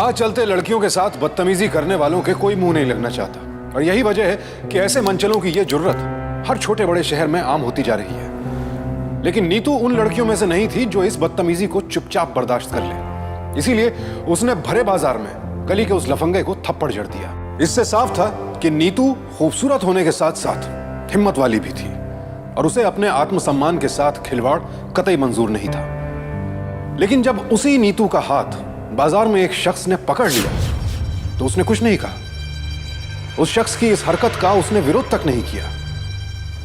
राह चलते लड़कियों के साथ बदतमीजी करने वालों के कोई मुंह नहीं लगना चाहता, और यही वजह है कि ऐसे मनचलों की ये जुर्रत हर छोटे बड़े शहर में आम होती जा रही है। लेकिन नीतू उन लड़कियों में से नहीं थी जो इस बदतमीजी को चुपचाप बर्दाश्त कर ले। इसीलिए उसने भरे बाजार में गली के उस लफंगे को थप्पड़ जड़ दिया। इससे साफ था कि नीतू खूबसूरत होने के साथ साथ हिम्मत वाली भी थी, और उसे अपने आत्मसम्मान के साथ खिलवाड़ कतई मंजूर नहीं था। लेकिन जब उसी नीतू का हाथ बाजार में एक शख्स ने पकड़ लिया तो उसने कुछ नहीं कहा। उस शख्स की इस हरकत का उसने विरोध तक नहीं किया।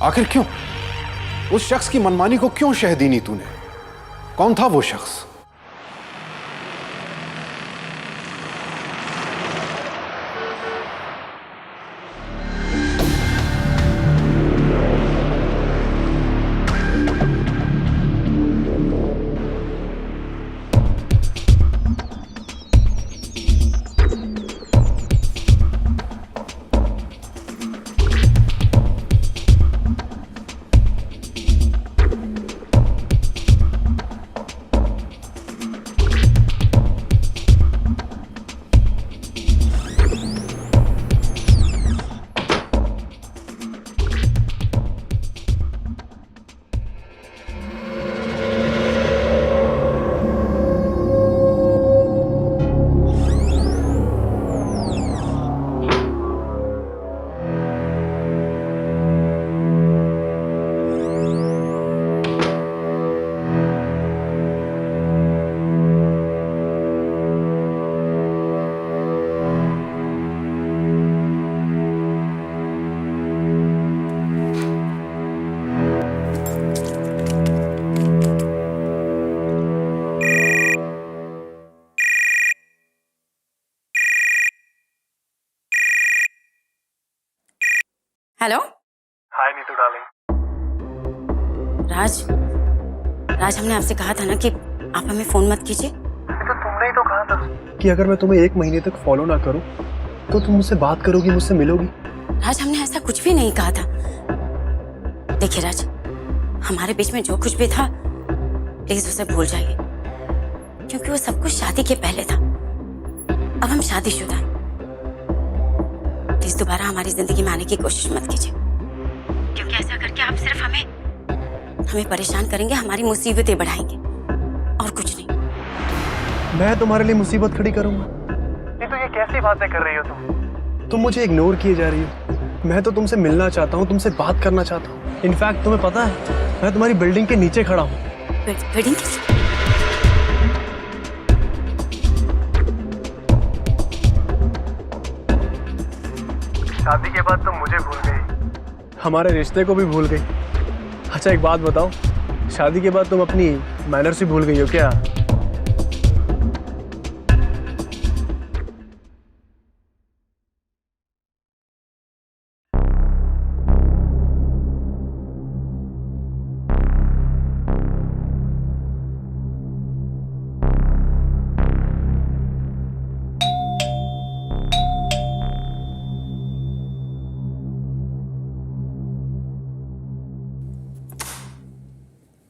आखिर क्यों? उस शख्स की मनमानी को क्यों शह दी नीतू ने? कौन था वो शख्स? हेलो। हाय नीतू डार्लिंग। राज, हमने आपसे कहा था ना कि आप हमें फोन मत कीजिए। तो तुमने ही तो कहा था कि अगर मैं तुम्हें 1 महीने तक फॉलो ना करूं तो तुम मुझसे बात करोगी, मुझसे मिलोगी। राज, हमने ऐसा कुछ भी नहीं कहा था। देखिए राज, हमारे बीच में जो कुछ भी था प्लीज उसे भूल जाइए, क्योंकि वो सब कुछ शादी के पहले था। अब हम शादीशुदा हैं। प्लीज दोबारा हमारी जिंदगी में आने की कोशिश मत कीजिए, क्योंकि ऐसा करके आप सिर्फ हमें परेशान करेंगे, हमारी मुसीबतें बढ़ाएंगे और कुछ नहीं। मैं तुम्हारे लिए मुसीबत खड़ी करूंगा? नहीं तो ये कैसी बातें कर रही हो तुम मुझे इग्नोर किए जा रही हो। मैं तो तुमसे मिलना चाहता हूँ, तुमसे बात करना चाहता हूँ। इनफैक्ट तुम्हें पता है मैं तुम्हारी बिल्डिंग के नीचे खड़ा हूँ। बिल्डिंग? शादी के बाद तुम मुझे भूल गई, हमारे रिश्ते को भी भूल गई। अच्छा एक बात बताओ, शादी के बाद तुम अपनी मैनर्स भी भूल गई हो क्या?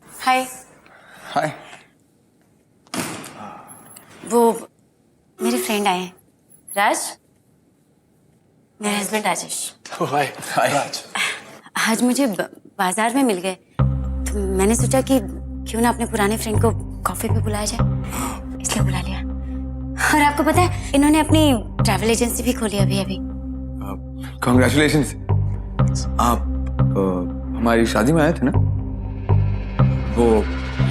हाय। हाय। वो मेरे फ्रेंड आए हैं। राज, मेरे हस्बैंड राजेश। हाय। राज। आज मुझे बाजार में मिल गए, तो मैंने सोचा कि क्यों ना अपने पुराने फ्रेंड को कॉफी पे बुलाया जाए, इसलिए बुला लिया। और आपको पता है इन्होंने अपनी ट्रैवल एजेंसी भी खोली अभी। कांग्रेचुलेशंस। आप हमारी शादी में आए थे ना? वो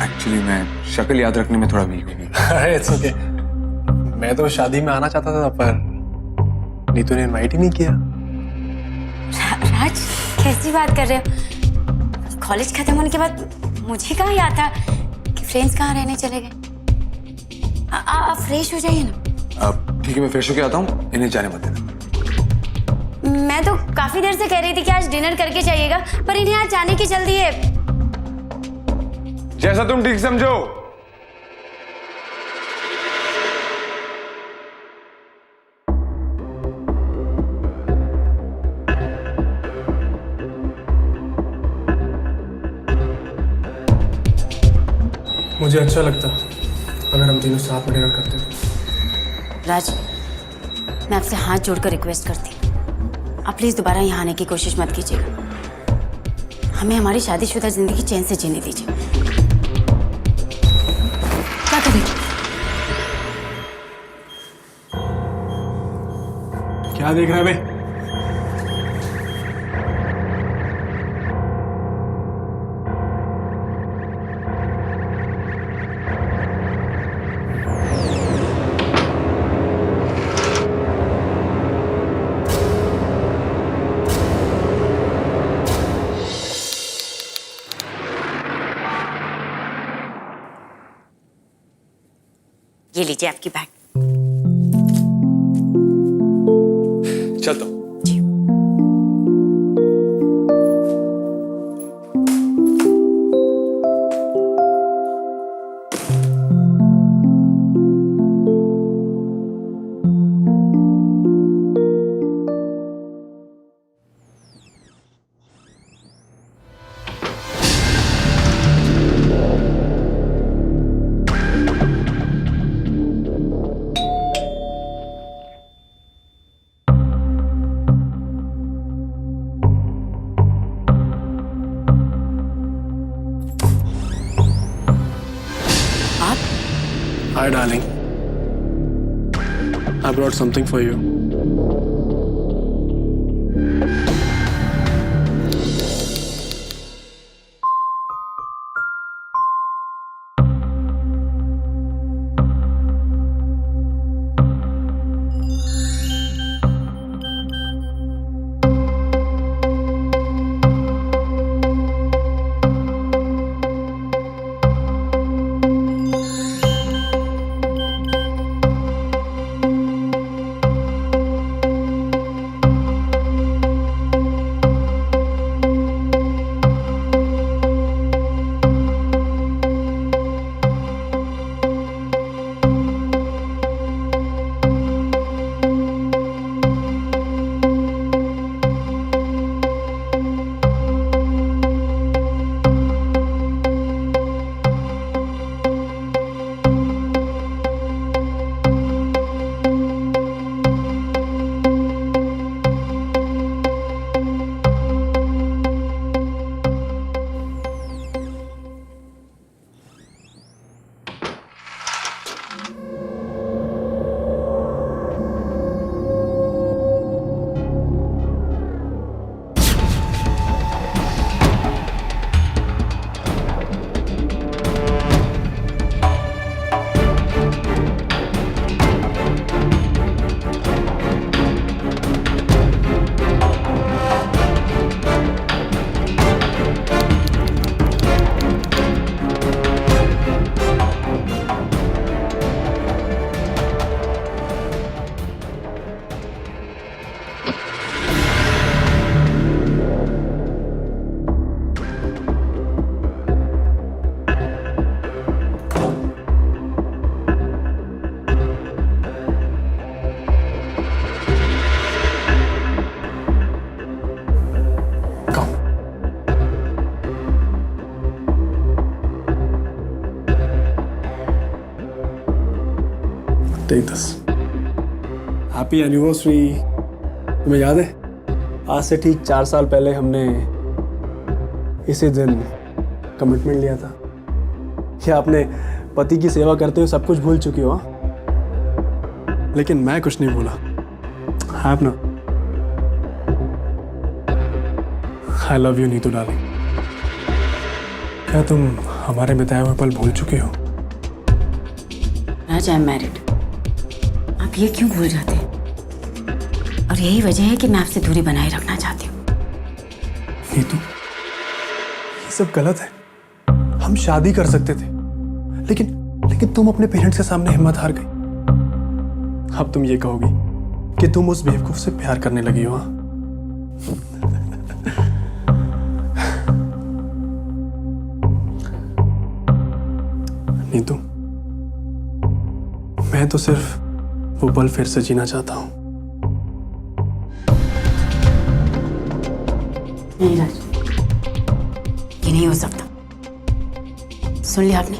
एक्चुअली मैं शक्ल याद रखने में थोड़ा वीक हूँ। अरे इट्स ओके। मैं तो शादी में आना चाहता था पर नीतू ने इनवाइट ही नहीं किया। राज, कैसी बात कर रहे हो? कॉलेज खत्म होने के बाद मुझे कहाँ याद था कि फ्रेंड्स कहाँ रहने चले गए। आप फ्रेश हो जाइए ना। ठीक है, मैं फ्रेश होके आता हूँ, इन्हें जाने मत देना। मैं तो काफी देर से कह रही थी कि आज डिनर करके जाइएगा, पर इन्हें आज जाने की जल्दी है। जैसा तुम ठीक समझो। मुझे अच्छा लगता अगर हम तीनों साथ में डिनर करते थे। राज, मैं आपसे हाथ जोड़कर रिक्वेस्ट करती हूँ, आप प्लीज दोबारा यहाँ आने की कोशिश मत कीजिएगा। हमें हमारी शादीशुदा जिंदगी चैन से जीने दीजिए। क्या करें? क्या देख रहा है बे? ये लीजिए आपकी बैग। चलता हूँ। जी। Hi, darling. I brought something for you. Take this. Happy anniversary. तुम्हें याद है? आज से ठीक 4 साल पहले हमने इसी दिन कमिटमेंट लिया था। क्या आपने पति की सेवा करते हुए सब कुछ भूल चुकी हो? लेकिन मैं कुछ नहीं भूला। है ना? I love you, Neetu darling. क्या तुम हमारे बिताए हुए पल भूल चुके हो? राज, आई एम मैरिड। आप ये क्यों भूल जाते हैं? और यही वजह है कि मैं आपसे दूरी बनाए रखना चाहती हूँ। नीतू, ये सब गलत है। हम शादी कर सकते थे, लेकिन तुम अपने पेरेंट्स के सामने हिम्मत हार गई। अब तुम ये कहोगी कि तुम उस बेवकूफ से प्यार करने लगी हो? हाँ? नीतू, मैं तो सिर्फ वो पल फिर से जीना चाहता हूँ। नहीं राज, ये नहीं हो सकता। सुन लिया आपने?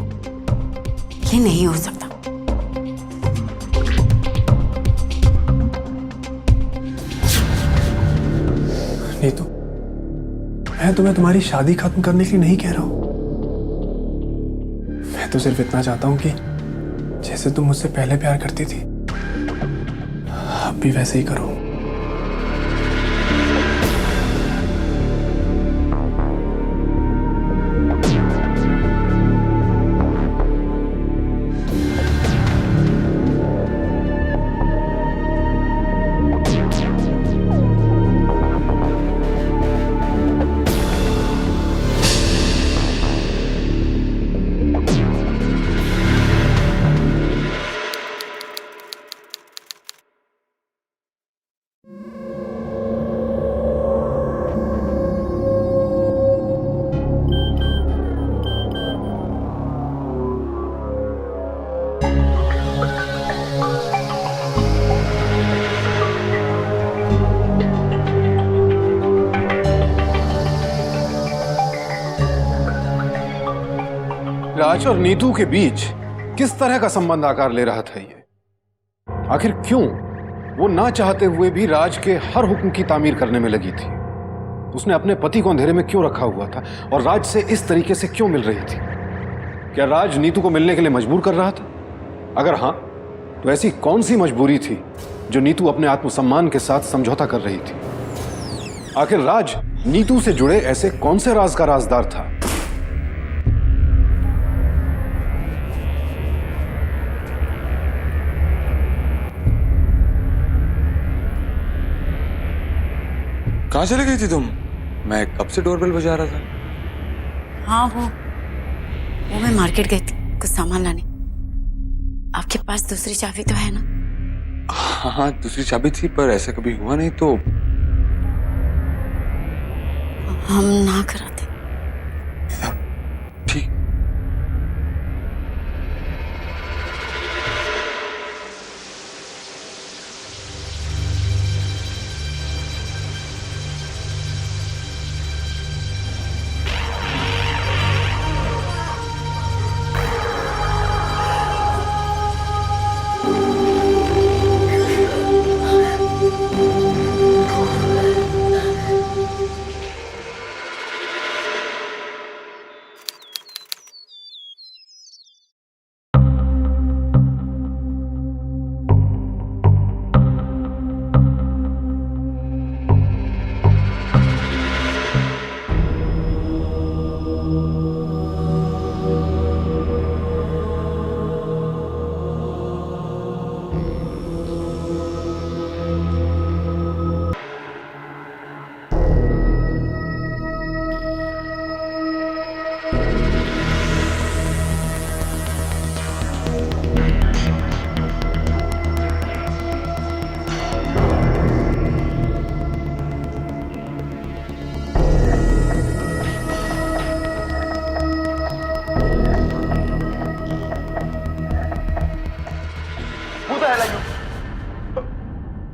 ये नहीं हो सकता। मैं तुम्हें तुम्हारी शादी खत्म करने के लिए नहीं कह रहा हूं। मैं तो सिर्फ इतना चाहता हूं कि जैसे तुम मुझसे पहले प्यार करती थी अब भी वैसे ही करो। राज और नीतू के बीच किस तरह का संबंध आकार ले रहा था ये? आखिर क्यों वो ना चाहते हुए भी राज के हर हुक्म की तामीर करने में लगी थी? उसने अपने पति को अंधेरे में क्यों रखा हुआ था और राज से इस तरीके से क्यों मिल रही थी? क्या राज नीतू को मिलने के लिए मजबूर कर रहा था? अगर हां, तो ऐसी कौन सी मजबूरी थी जो नीतू अपने आत्मसम्मान के साथ समझौता कर रही थी? आखिर राज नीतू से जुड़े ऐसे कौन से राज का राजदार था? कहाँ चले गई थी तुम? मैं कब से डोरबेल बजा रहा था। हाँ, वो मैं मार्केट गई थी कुछ सामान लाने। आपके पास दूसरी चाबी तो है ना? हाँ, दूसरी चाबी थी, पर ऐसा कभी हुआ नहीं तो हम ना कराते। ठीक।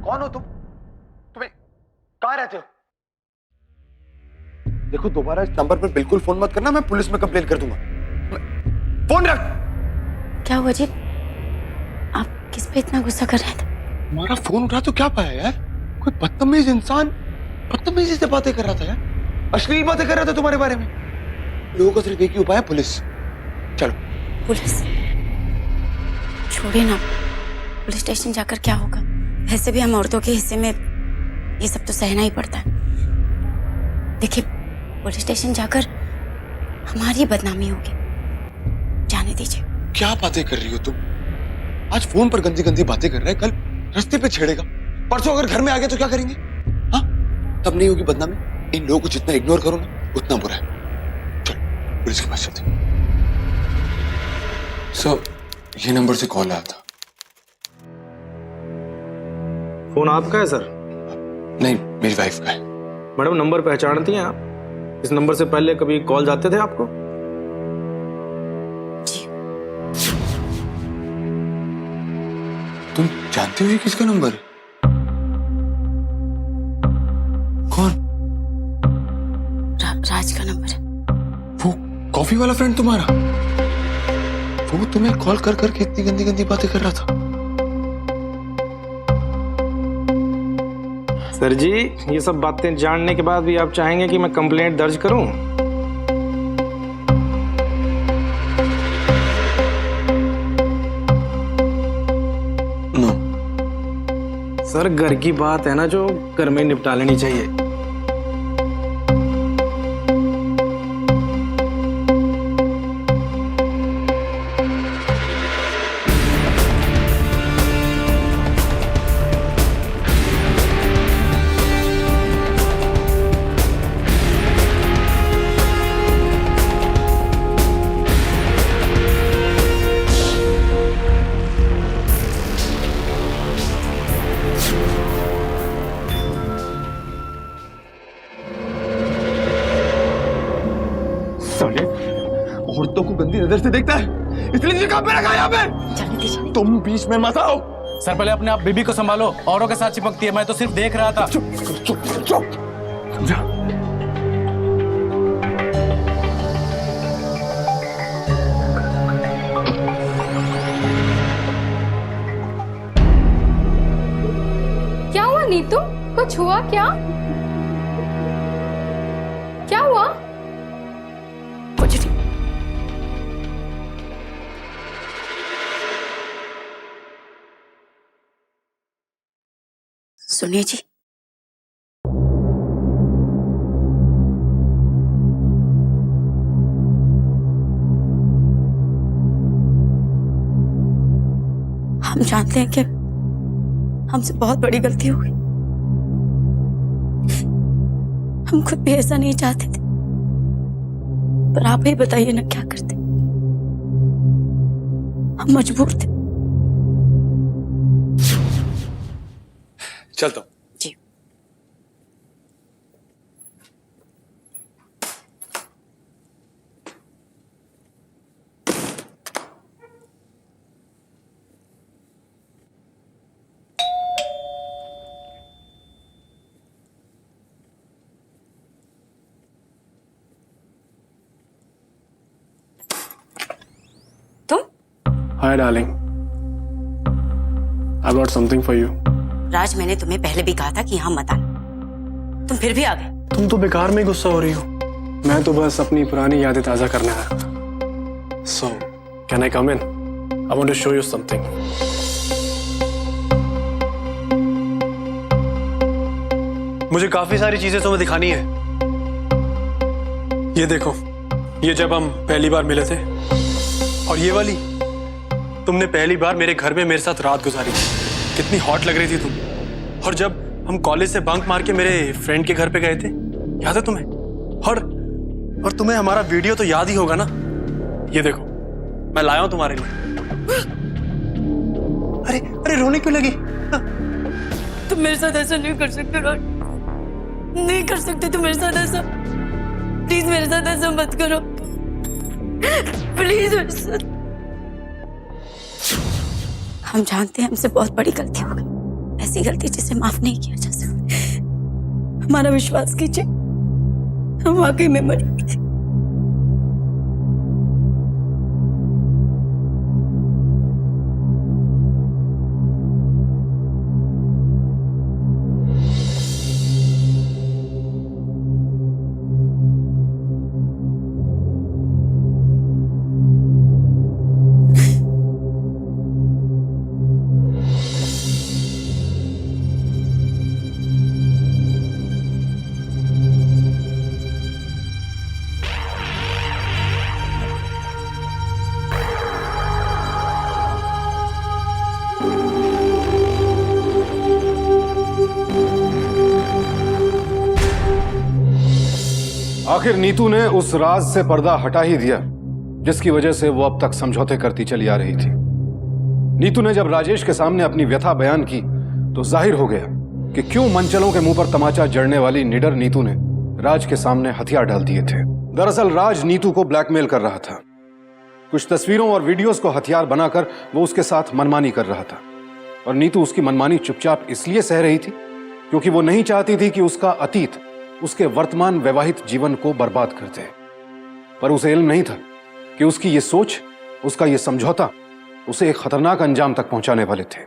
कौन हो तुम? तुम्हें कहां रहते हो? देखो, दोबारा इस नंबर पर बिल्कुल फोन मत करना, मैं पुलिस में कंप्लेन कर दूंगा। फोन रख। क्या हुआ जी? आप किस पे इतना गुस्सा कर रहे थे? तुम्हारा फोन उठा तो क्या पाया यार? कोई बदतमीज इंसान बदतमीजी से बातें कर रहा था यार, अश्लील बातें कर रहा था तुम्हारे बारे में। लोगों का सिर्फ एक ही उपाय है, पुलिस। चलो। पुलिस? छोड़िए ना, पुलिस स्टेशन जाकर क्या होगा? वैसे भी हम औरतों के हिस्से में ये सब तो सहना ही पड़ता है। देखिए, पुलिस स्टेशन जाकर हमारी बदनामी होगी, जाने दीजिए। क्या बातें कर रही हो तुम? आज फोन पर गंदी गंदी बातें कर रहा है, कल रास्ते पे छेड़ेगा, परसों अगर घर में आ गया तो क्या करेंगे? हाँ, तब नहीं होगी बदनामी। इन लोगों को जितना इग्नोर करो ना, उतना बुरा है। चलो पुलिस के पास चलते हैं। सर, ये नंबर से कॉल आया था। फोन आपका है सर? नहीं, मेरी वाइफ का है। मैडम, नंबर पहचानती हैं आप? इस नंबर से पहले कभी कॉल जाते थे आपको? जी। तुम जानते हो ये किसका नंबर है? कौन? राज का नंबर है। वो कॉफी वाला फ्रेंड तुम्हारा? वो तुम्हें कॉल कर करके इतनी गंदी गंदी बातें कर रहा था? सर जी, ये सब बातें जानने के बाद भी आप चाहेंगे कि मैं कंप्लेंट दर्ज करूं? नो। सर, घर की बात है ना जो घर में निपटा लेनी चाहिए। साले, औरतों को गंदी नजर से देखता है, इसलिए तुझे कहाँ पे रखा है यहाँ पे? जाने दीजिए। तुम बीच में मत आओ। सर पहले अपने आप बीबी को संभालो, औरों के साथ चिपकती है, मैं तो सिर्फ देख रहा था। चुप चुप चुप। समझा? क्या हुआ नीतू? कुछ हुआ क्या? क्या हुआ? कुछ नहीं। सुनिए जी, हम जानते हैं कि हमसे बहुत बड़ी गलती हो गई। हम खुद भी ऐसा नहीं चाहते थे, पर आप ही बताइए ना क्या करते। हम मजबूर थे। चलता हूँ। जी। तुम? Hi darling, I got something for you. Raj, मैंने तुम्हें पहले भी कहा था कि यहाँ मत आना, तुम फिर भी आ गए। तुम तो बेकार में गुस्सा हो रही हो। मैं तो बस अपनी पुरानी यादें ताजा करने आया था। So can I come in? I want to show you something. मुझे काफी सारी चीजें तुम्हें दिखानी है। ये देखो, ये जब हम पहली बार मिले थे, और ये वाली तुमने पहली बार मेरे घर में मेरे साथ रात गुजारी थी। कितनी हॉट लग रही थी तुम। और जब हम कॉलेज से बंक मार के मेरे फ्रेंड के घर पे गए थे, याद है तुम्हें? और तुम्हें हमारा वीडियो तो याद ही होगा ना। ये देखो, मैं लाया हूं तुम्हारे लिए। अरे अरे, रोने क्यों लगी? तुम मेरे साथ ऐसा नहीं कर सकते राज, नहीं कर सकते तुम मेरे साथ ऐसा। प्लीज मेरे साथ ऐसा मत करो, प्लीज मेरे साथ। हम जानते हैं हमसे बहुत बड़ी गलती हो गई, ऐसी गलती जिसे माफ नहीं किया जा सकता। हमारा विश्वास कीजिए, हम वाकई में मजबूर थे। आखिर नीतू ने उस राज से पर्दा हटा ही दिया जिसकी वजह से वो अब तक समझौते करती चली आ रही थी। नीतू ने जब राजेश के सामने अपनी व्यथा बयान की तो जाहिर हो गया कि क्यों मनचलों के मुंह पर तमाचा जड़ने वाली निडर नीतू ने राज के सामने हथियार डाल दिए थे। दरअसल राज नीतू को ब्लैकमेल कर रहा था। कुछ तस्वीरों और वीडियोस को हथियार बनाकर वो उसके साथ मनमानी कर रहा था, और नीतू उसकी मनमानी चुपचाप इसलिए सह रही थी क्योंकि वो नहीं चाहती थी कि उसका अतीत उसके वर्तमान वैवाहिक जीवन को बर्बाद कर दे। पर उसे इल्म नहीं था कि उसकी ये सोच, उसका ये समझौता उसे एक खतरनाक अंजाम तक पहुंचाने वाले थे।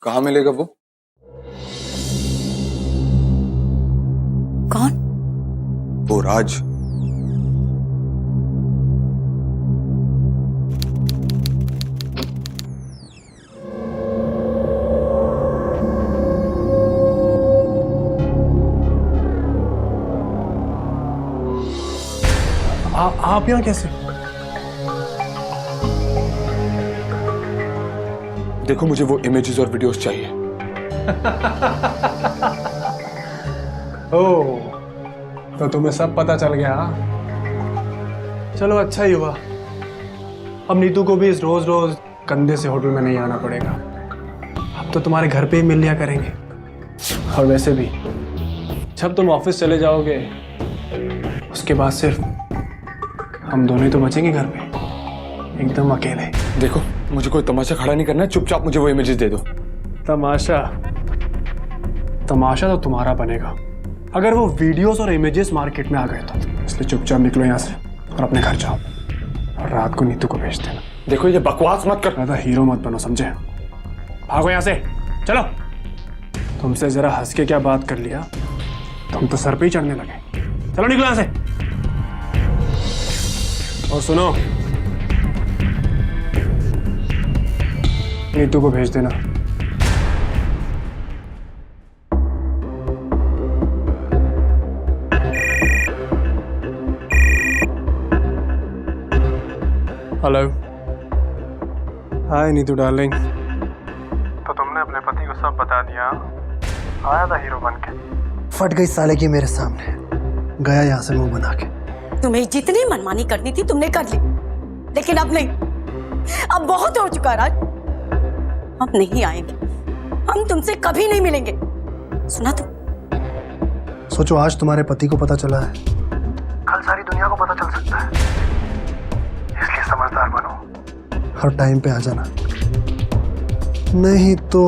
कहाँ मिलेगा वो? कौन? वो राज। आप यहाँ कैसे? देखो, मुझे वो इमेजेस और वीडियोस चाहिए। ओह, तो तुम्हें सब पता चल गया? चलो अच्छा ही हुआ। अब नीतू को भी इस रोज रोज गंदे से होटल में नहीं आना पड़ेगा। अब तो तुम्हारे घर पे ही मिल लिया करेंगे। और वैसे भी जब तुम ऑफिस चले जाओगे उसके बाद सिर्फ हम दोनों ही तो बचेंगे घर पे, एकदम अकेले। देखो, मुझे कोई तमाशा खड़ा नहीं करना है, चुपचाप मुझे वो इमेजेस दे दो। तमाशा? तमाशा तो तुम्हारा बनेगा अगर वो वीडियोस और इमेजेस मार्केट में आ गए तो। इसलिए चुपचाप निकलो यहाँ से और अपने घर जाओ, और रात को नीतू को भेज देना। देखो, ये बकवास मत कर। ज्यादा हीरो मत बनो, समझे? भागो यहाँ से, चलो। तुमसे जरा हंस के क्या बात कर लिया, तुम तो सर पे ही चढ़ने लगे। चलो निकलो यहाँ से। और सुनो, नीतू को भेज देना। हेलो। हाय नीतू डार्लिंग। तो तुमने अपने पति को सब बता दिया? आया था हीरो बन के, फट गई साले की मेरे सामने, गया यहाँ से मुंह बना के। तुम्हें जितनी मनमानी करनी थी तुमने कर ली, लेकिन अब नहीं। अब बहुत हो चुका राज। अब नहीं आएंगे, हम तुमसे कभी नहीं मिलेंगे, सुना तुम? सोचो, आज तुम्हारे पति को पता चला है, कल सारी दुनिया को पता चल सकता है। इसलिए समझदार बनो और टाइम पे आ जाना, नहीं तो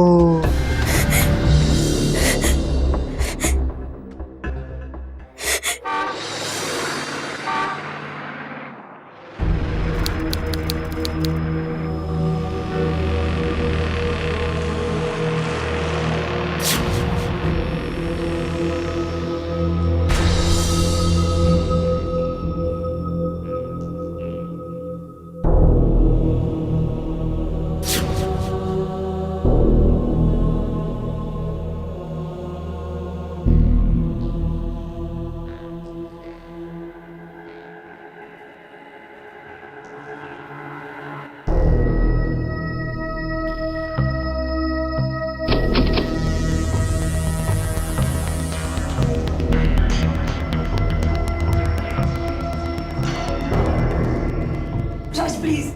प्लीज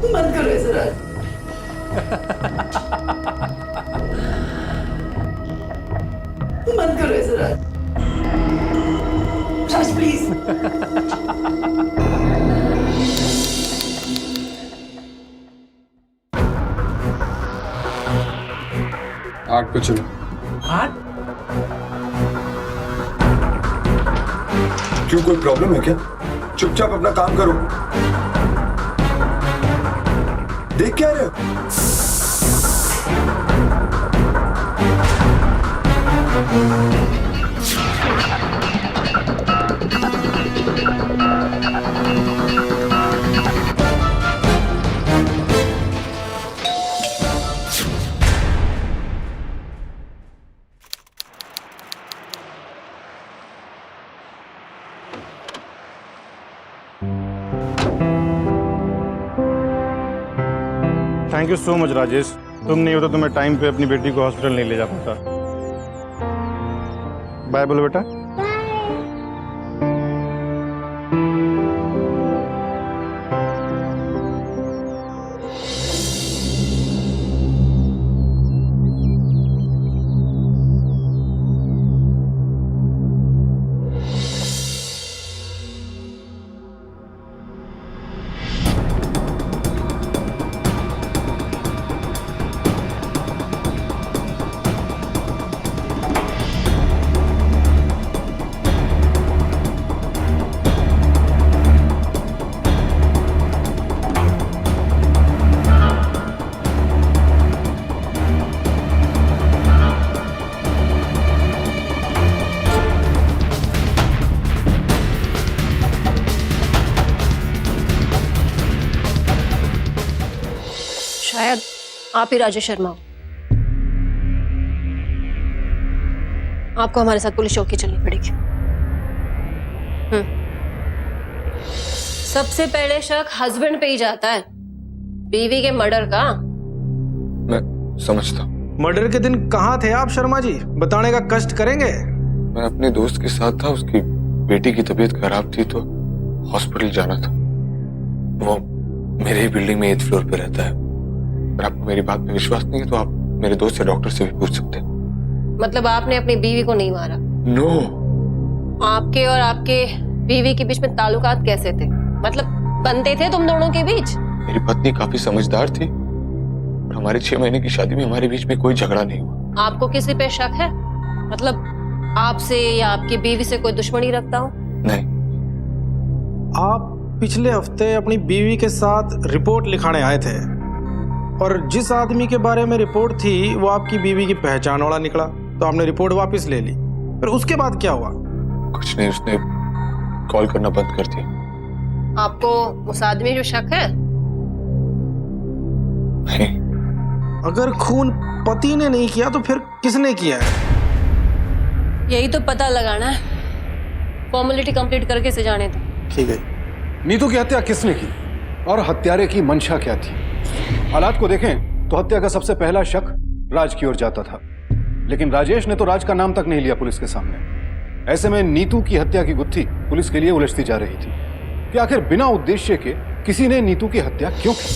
मत करो ऐसा राज। मत करो ऐसा राज। राज प्लीज। आठ पे चलो। 8? क्यों, कोई प्रॉब्लम है क्या? चुपचाप अपना काम करो। देख क्या रहे हो? Thank you so much Rajesh, तुम नहीं हो तो मैं टाइम पे अपनी बेटी को हॉस्पिटल नहीं ले जा पाता। बाय बोलो बेटा। शायद आप ही राजेश शर्मा हो। आपको हमारे साथ पुलिस चौकी चलनी पड़ेगी। सबसे पहले शक हस्बैंड पे ही जाता है, बीवी के मर्डर का। मैं समझता हूँ। मर्डर के दिन कहाँ थे आप शर्मा जी? बताने का कष्ट करेंगे। मैं अपने दोस्त के साथ था, उसकी बेटी की तबीयत खराब थी तो हॉस्पिटल जाना था। वो मेरे ही बिल्डिंग में 8th फ्लोर पे रहता है। अगर आपको मेरी बात पे विश्वास नहीं है तो आप मेरे दोस्त से डॉक्टर से भी पूछ सकते हैं। मतलब आपने अपनी बीवी को नहीं मारा? नो। आपके और आपके बीवी के बीच में ताल्लुकात कैसे थे? मतलब बनते थे तुम दोनों के बीच? मेरी पत्नी काफी समझदार थी और हमारे 6 महीने की शादी में हमारे बीच में कोई झगड़ा नहीं हुआ। आपको किसी पे शक है? मतलब आपसे या आपकी बीवी से कोई दुश्मनी रखता हो? नहीं। आप पिछले हफ्ते अपनी बीवी के साथ रिपोर्ट लिखाने आए थे और जिस आदमी के बारे में रिपोर्ट थी वो आपकी बीवी की पहचान वाला निकला, तो आपने रिपोर्ट वापस ले ली। फिर उसके बाद क्या हुआ? कुछ नहीं, उसने कॉल करना बंद कर दिया। आपको उस आदमी पे शक है? नहीं। अगर खून पति ने नहीं किया तो फिर किसने किया है? यही तो पता लगाना है। फॉर्मेलिटी कंप्लीट करके इसे जाने दो। ठीक है। नीतू की हत्या किसने की और हत्यारे की मंशा क्या थी? हालात को देखें तो हत्या का सबसे पहला शक राज की ओर जाता था, लेकिन राजेश ने तो राज का नाम तक नहीं लिया पुलिस के सामने। ऐसे में नीतू की हत्या की गुत्थी पुलिस के लिए उलझती जा रही थी कि आखिर बिना उद्देश्य के किसी ने नीतू की हत्या क्यों की।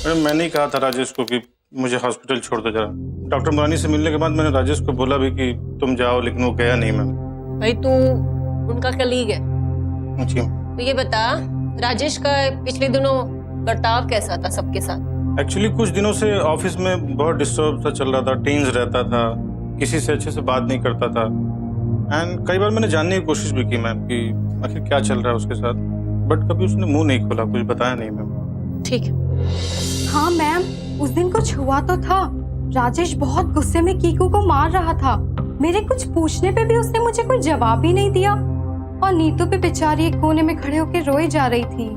मैडम, मैंने ही कहा था राजेश को कि मुझे हॉस्पिटल छोड़ दो जरा। डॉक्टर मुरानी से मिलने के बाद मैंने राजेश को बोला भी कि तुम जाओ, लेकिन वो गया नहीं। मैम भाई तू उनका कलीग है, जी। तो ये बता राजेश का पिछले दिनों बर्ताव कैसा था सबके साथ? एक्चुअली कुछ दिनों से ऑफिस में बहुत डिस्टर्ब सा चल रहा था, टेंस रहता था, किसी से अच्छे से बात नहीं करता था। एंड कई बार मैंने जानने की कोशिश भी की मैम कि आखिर क्या चल रहा है उसके साथ, बट कभी उसने मुंह नहीं खोला, कुछ बताया नहीं मैम। ठीक है। हाँ मैम, उस दिन कुछ हुआ तो था। राजेश बहुत गुस्से में कीकू को मार रहा था। मेरे कुछ पूछने पे भी उसने मुझे कोई जवाब ही नहीं दिया और नीतू पे बेचारी एक कोने में खड़े होकर रोए जा रही थी।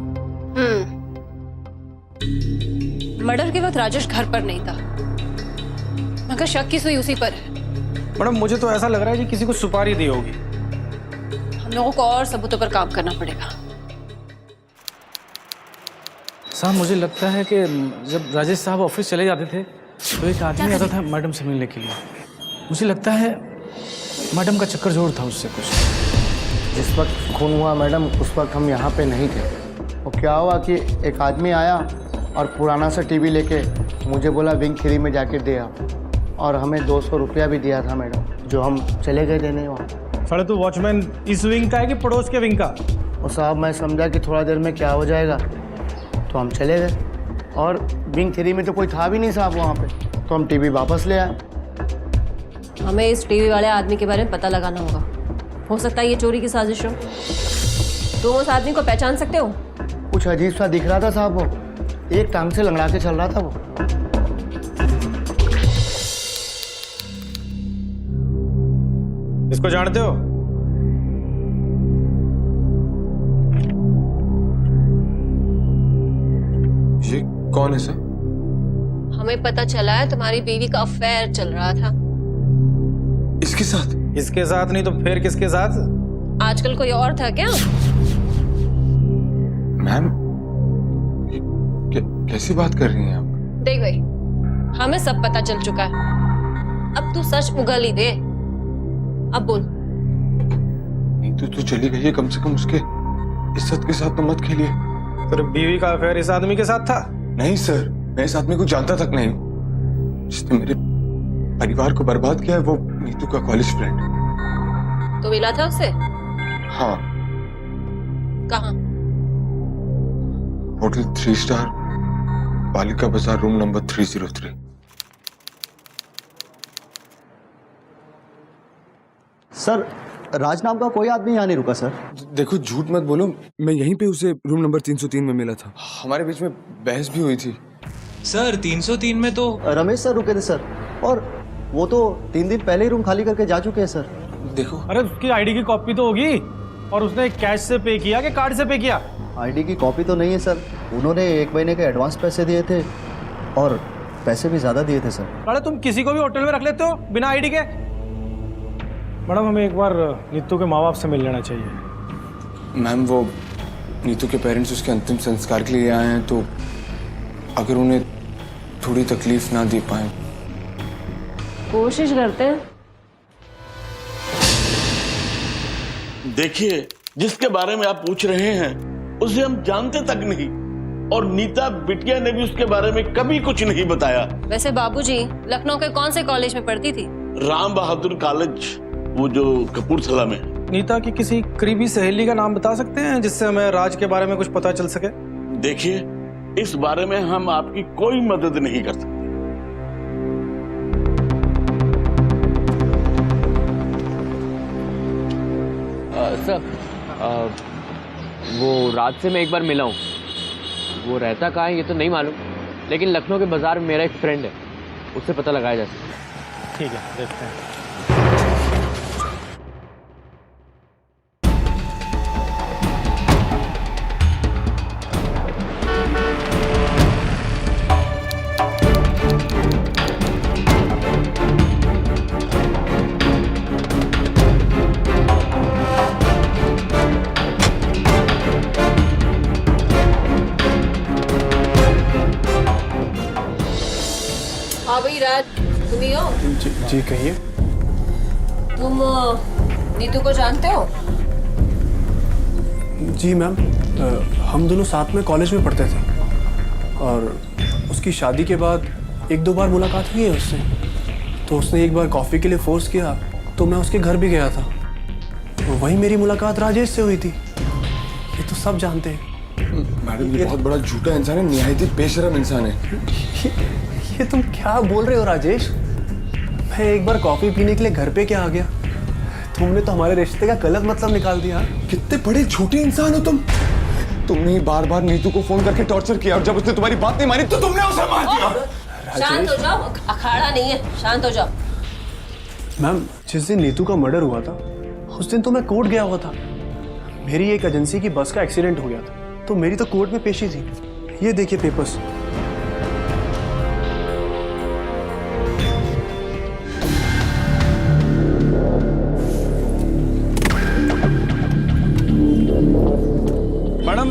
मर्डर के वक्त राजेश घर पर नहीं था, मगर शक की सुई उसी पर है। मैडम, मुझे तो ऐसा लग रहा है कि किसी को सुपारी दी होगी। हम लोगों को और सबूतों पर काम करना पड़ेगा। साहब, मुझे लगता है कि जब राजेश साहब ऑफिस चले जाते थे तो एक आदमी आता था मैडम से मिलने के लिए। मुझे लगता है मैडम का चक्कर जोड़ था उससे कुछ। जिस वक्त खून हुआ मैडम, उस वक्त हम यहाँ पे नहीं थे। वो क्या हुआ कि एक आदमी आया और पुराना सा टीवी लेके मुझे बोला विंग 3 में जाके दे आ, और हमें 200 रुपया भी दिया था मैडम, जो हम चले गए देने वहाँ। साले तू वॉचमैन इस विंग का है कि पड़ोस के विंग का? और साहब मैं समझा कि थोड़ा देर में क्या हो जाएगा, तो हम चले गए। और विंग 3 में तो कोई था भी नहीं साहब वहाँ पे, तो हम टीवी वापस ले आए। हमें इस टीवी वाले आदमी के बारे में पता लगाना होगा। हो सकता है ये चोरी की साजिश हो। तुम उस आदमी को पहचान सकते हो? कुछ अजीब सा दिख रहा था साहब, वो एक टांग से लंगड़ा के चल रहा था वो। इसको जानते हो? ये कौन है सर? हमें पता चला है तुम्हारी बीवी का अफेयर चल रहा था। इसके साथ? इसके साथ नहीं तो फिर किसके साथ? आजकल कोई और था क्या? मैम, कैसी बात कर रही हैं आप? देख भाई, हमें सब पता चल चुका है। अब तू सच उगल ही दे। अब बोल। नहीं तो चली गई है, कम से कम उसके इज्जत के साथ तो मत खेलिए। तेरे बीवी का अफेयर इस आदमी के साथ था? नहीं सर, मैं इस आदमी को जानता तक नहीं हूँ। जिसने मेरे परिवार को बर्बाद किया है वो नीतू का कॉलेज फ्रेंड। तो मिला था उससे? हाँ। कहाँ? होटल 3 स्टार, बालिका बाजार, रूम नंबर 303। सर, राज नाम का कोई आदमी यहाँ नहीं रुका सर। देखो झूठ मत बोलो, मैं यहीं पे उसे रूम नंबर 303 में मिला था। हमारे बीच में बहस भी हुई थी। सर 303 में तो रमेश सर रुके थे सर, और वो तो 3 दिन पहले ही रूम खाली करके जा चुके हैं सर। देखो, अरे उसकी आईडी की कॉपी तो होगी, और उसने कैश से पे किया कि कार्ड से पे किया? आईडी की कॉपी तो नहीं है सर, उन्होंने 1 महीने के एडवांस पैसे दिए थे और पैसे भी ज़्यादा दिए थे सर। अरे तुम किसी को भी होटल में रख लेते हो बिना आईडी के। मैडम हमें एक बार नीतू के माँ बाप से मिल लेना चाहिए। मैम वो नीतू के पेरेंट्स उसके अंतिम संस्कार के लिए आए हैं, तो अगर उन्हें थोड़ी तकलीफ ना दे पाए। कोशिश करते हैं। देखिए, जिसके बारे में आप पूछ रहे हैं उसे हम जानते तक नहीं, और नीता बिटिया ने भी उसके बारे में कभी कुछ नहीं बताया। वैसे बाबूजी लखनऊ के कौन से कॉलेज में पढ़ती थी? राम बहादुर कॉलेज, वो जो कपूरथला में। नीता की किसी करीबी सहेली का नाम बता सकते हैं जिससे हमें राज के बारे में कुछ पता चल सके? देखिए, इस बारे में हम आपकी कोई मदद नहीं कर सकते। सर, वो रात से मैं एक बार मिला हूँ। वो रहता कहाँ है ये तो नहीं मालूम, लेकिन लखनऊ के बाजार में मेरा एक फ्रेंड है, उससे पता लगाया जा सकता है। ठीक है, देखते हैं। हाँ भाई राज, तुम ही हो? जी कहिए। तुम नीतू को जानते हो? जी मैम, हम दोनों साथ में कॉलेज में पढ़ते थे और उसकी शादी के बाद एक दो बार मुलाकात हुई है उससे। तो उसने एक बार कॉफ़ी के लिए फोर्स किया तो मैं उसके घर भी गया था, तो वहीं मेरी मुलाकात राजेश से हुई थी। ये तो सब जानते हैं। मैडम ये बहुत बड़ा झूठा इंसान है, निहायत बेशरम इंसान है। ये तुम क्या बोल रहे हो राजेश? मैं एक बार कॉफ़ी पीने के लिए घर पे क्या आ गया, तुमने तो हमारे रिश्ते का गलत मतलब निकाल दिया। कितने बड़े झूठे इंसान हो तुम। तुमने बार बार नीतू को फोन करके टॉर्चर किया, और जब उसने तुम्हारी बात नहीं मानी तो तुमने उसे मार दिया। शांत हो जाओ, अखाड़ा नहीं है, शांत हो जाओ। मैम, जिस दिन नीतू का मर्डर हुआ था उस दिन तो मैं कोर्ट गया हुआ था। मेरी एक एजेंसी की बस का एक्सीडेंट हो गया था, तो मेरी तो कोर्ट में पेशी थी। ये देखिए पेपर्स। मैडम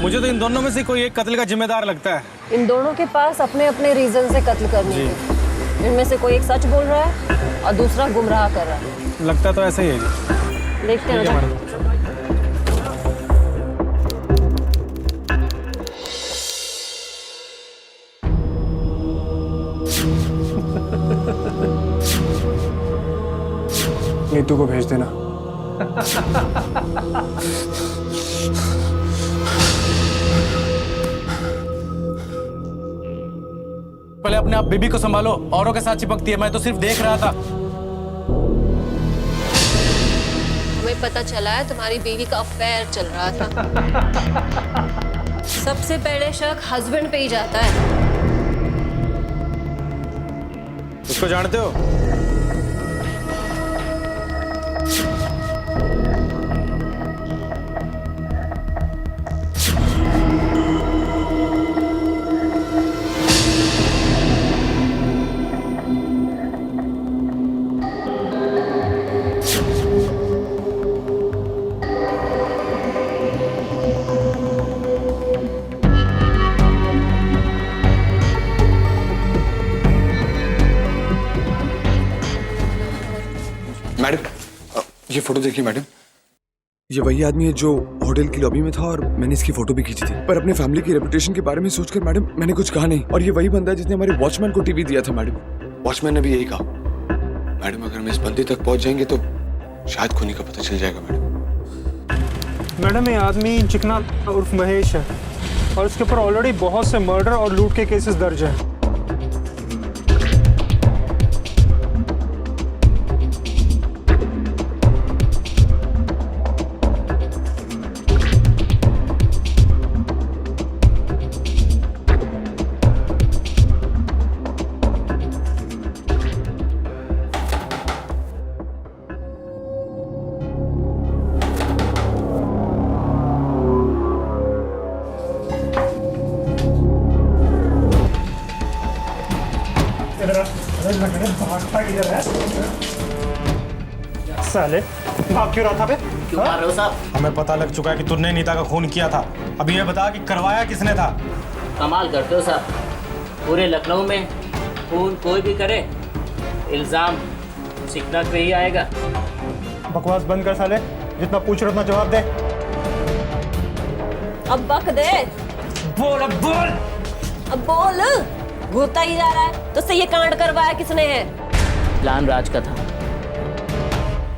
मुझे तो इन दोनों में से कोई एक कत्ल का जिम्मेदार लगता है। इन दोनों के पास अपने अपने रीजन से कत्ल करने के। इनमें से कोई एक सच बोल रहा है और दूसरा गुमराह कर रहा है। लगता तो ऐसा ही है जी। देखते हैं ना। नीतू को भेज देना। पहले अपने आप बीबी को संभालो, औरों के साथ चिपकती है। मैं तो सिर्फ देख रहा था। हमें पता चला है तुम्हारी बीवी का अफेयर चल रहा था। सबसे पहले शक हस्बैंड पे ही जाता है। उसको जानते हो? मैडम ये फोटो देखिए मैडम, ये वही आदमी है जो होटल की लॉबी में था, और मैंने इसकी फोटो भी खींची थी। पर अपने फैमिली की रेपुटेशन के बारे में सोचकर मैडम मैंने कुछ कहा नहीं। और ये वही बंदा है जिसने हमारे वॉचमैन को टीवी दिया था मैडम। वॉचमैन ने भी यही कहा। मैडम अगर हम इस बंदे तक पहुंच जाएंगे तो शायद खूनी का पता चल जाएगा मैडम। मैडम ये आदमी चिकना उर्फ महेश है और उसके ऊपर ऑलरेडी बहुत से मर्डर और लूट के केसेस दर्ज है। साले भाग क्यों रहा था बे? क्यों मार रहे हो साहब? हमें पता लग चुका है कि तुमने नीता का खून किया था। अभी ये बता कि करवाया किसने था? कमाल करते हो साहब, पूरे लखनऊ में खून कोई भी करे इल्जाम चिकना पे ही आएगा। बकवास बंद कर साले, जितना पूछ रहे उतना जवाब दे। अब बक दे। बोल अब बोल। अब बोल। घूरता ही जा रहा है, तो से ये कांड करवाया किसने है? प्लान राज का था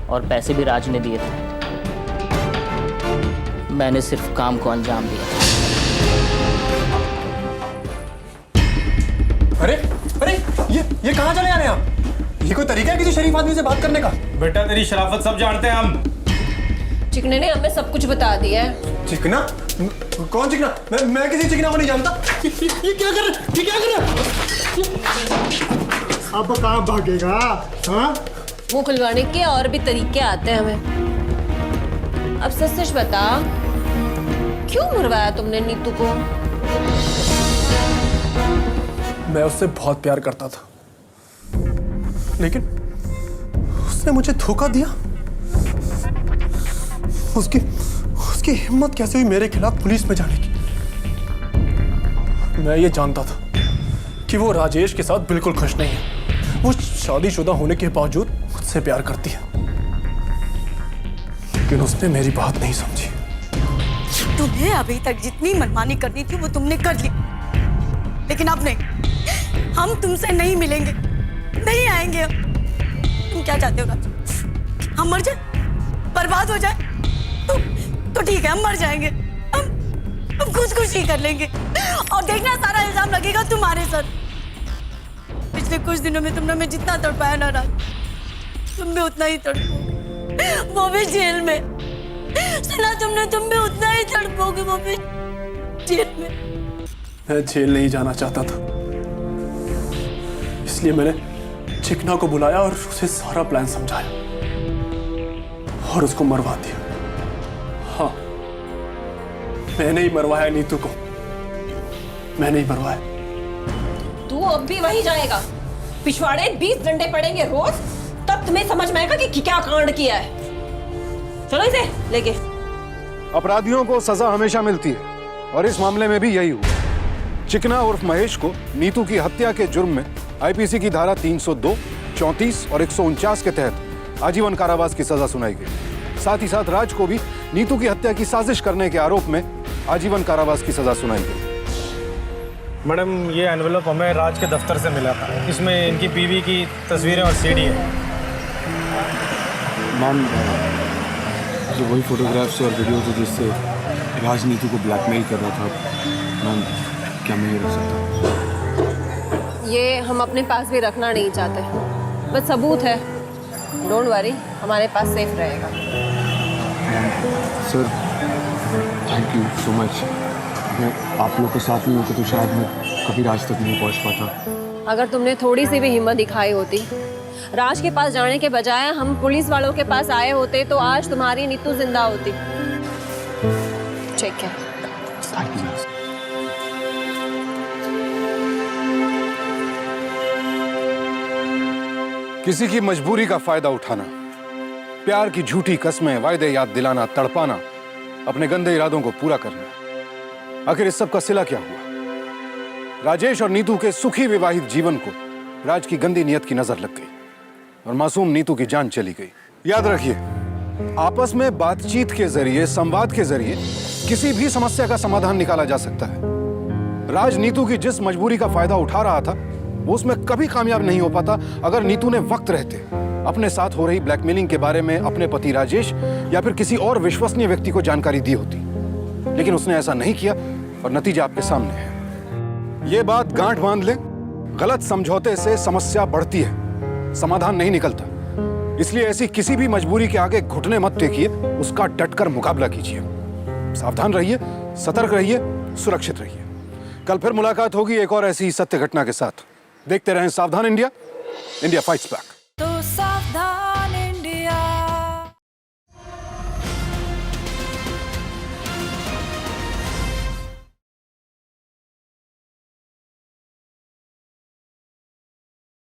और पैसे भी राज ने दिए थे। मैंने सिर्फ काम को अंजाम दिया। अरे अरे ये कहाँ चले जा रहे हैं आप? ये कोई तरीका है किसी शरीफ आदमी से बात करने का? बेटा तेरी शराफत सब जानते हैं हम। चिकने ने हमें सब कुछ बता दिया है। चिकना? कौन चिकना? मैं किसी चिकना को नहीं जानता। ये क्या कर रहे? ये क्या कर रहे? अब कहाँ भागेगा? हाँ? मुंह खुलवाने के और भी तरीके आते हैं हमें। अब सच सच बता, क्यों मरवाया तुमने नीतू को? मैं उससे बहुत प्यार करता था, लेकिन उसने मुझे धोखा दिया। उसकी हिम्मत कैसे हुई मेरे खिलाफ पुलिस में जाने की? मैं ये जानता था कि वो राजेश के साथ बिल्कुल खुश नहीं है। वो शादीशुदा होने के बावजूद मुझसे प्यार करती है, लेकिन उसने मेरी बात नहीं समझी। तुम्हें अभी तक जितनी मनमानी करनी थी वो तुमने कर ली, लेकिन अब नहीं। हम तुमसे नहीं मिलेंगे, नहीं आएंगे। अब तुम क्या चाहते हो राज? हम मर जाए, बर्बाद हो जाए? तो ठीक है, हम मर जाएंगे। हम खुदकुशी कर लेंगे और देखना सारा इल्जाम लगेगा तुम्हारे सर। पिछले कुछ दिनों में तुमने मैं जितना तड़पाया ना राज, तुम भी उतना ही तड़पोगे, वो भी जेल में। सुना तुमने, तुम भी उतना ही तड़पोगे, वो भी जेल में। मैं जेल नहीं जाना चाहता था, इसलिए मैंने चिकना को बुलाया और उसे सारा प्लान समझाया और उसको मरवा दिया। हाँ, मैंने ही मरवाया नीतू को, मैंने ही मरवाया। तू अब भी वहीं जाएगा? पिछवाड़े 20 डंडे पड़ेंगे रोज, तब तुम्हें समझ में आएगा कि क्या कांड किया है। चलो इसे लेके। अपराधियों को सजा हमेशा मिलती है और इस मामले में भी यही हुआ। चिकना उर्फ महेश को नीतू की हत्या के जुर्म में आईपीसी की धारा 302, 34 और 149 के तहत आजीवन कारावास की सजा सुनाई गई। साथ ही साथ राज को भी नीतू की हत्या की साजिश करने के आरोप में आजीवन कारावास की सजा सुनाई गई। मैडम, ये एनवेलप हमें राज के दफ्तर से मिला था। इसमें इनकी बीवी की तस्वीरें और सीडी है। मैम, जो वही फोटोग्राफ्स और वीडियो थे जिससे राज नीतू को ब्लैकमेल कर रहा था। मैम, क्या मैं ये रख सकता? ये हम अपने पास भी रखना नहीं चाहते, बस सबूत है। डोंट वरी, हमारे पास सेफ रहेगा। Sir, thank you so much. मैं आप लोग के साथ नहीं होता तो शायद मैं कभी राज तक नहीं पहुंच पाता। अगर तुमने थोड़ी सी भी हिम्मत दिखाई होती, राज के पास जाने के बजाय हम पुलिस वालों के पास आए होते, तो आज तुम्हारी नीतू जिंदा होती। ठीक है। Thank you. किसी की मजबूरी का फायदा उठाना, प्यार की झूठी कस्में, वायदे याद दिलाना, तड़पाना, अपने गंदे इरादों को पूरा करना। आखिर इस सब का सिला क्या हुआ? राजेश और नीतू के सुखी विवाहित जीवन को राज की गंदी नियत की नजर लग गई और मासूम नीतू की जान चली गई। याद रखिए, आपस में बातचीत के जरिए, संवाद के जरिए किसी भी समस्या का समाधान निकाला जा सकता है। राज नीतू की जिस मजबूरी का फायदा उठा रहा था, वो उसमें कभी कामयाब नहीं हो पाता अगर नीतू ने वक्त रहते अपने साथ हो रही ब्लैकमेलिंग के बारे में अपने पति राजेश या फिर किसी और विश्वसनीय व्यक्ति को जानकारी दी होती। लेकिन उसने ऐसा नहीं किया और नतीजा आपके सामने है। ये बात गांठ बांध ले, गलत समझौते से समस्या बढ़ती है, समाधान नहीं निकलता। इसलिए ऐसी किसी भी मजबूरी के आगे घुटने मत टेकिए, उसका डटकर मुकाबला कीजिए। सावधान रहिए, सतर्क रहिए, सुरक्षित रहिए। कल फिर मुलाकात होगी एक और ऐसी सत्य घटना के साथ। देखते रहें सावधान इंडिया, इंडिया फाइट्स बैक। तो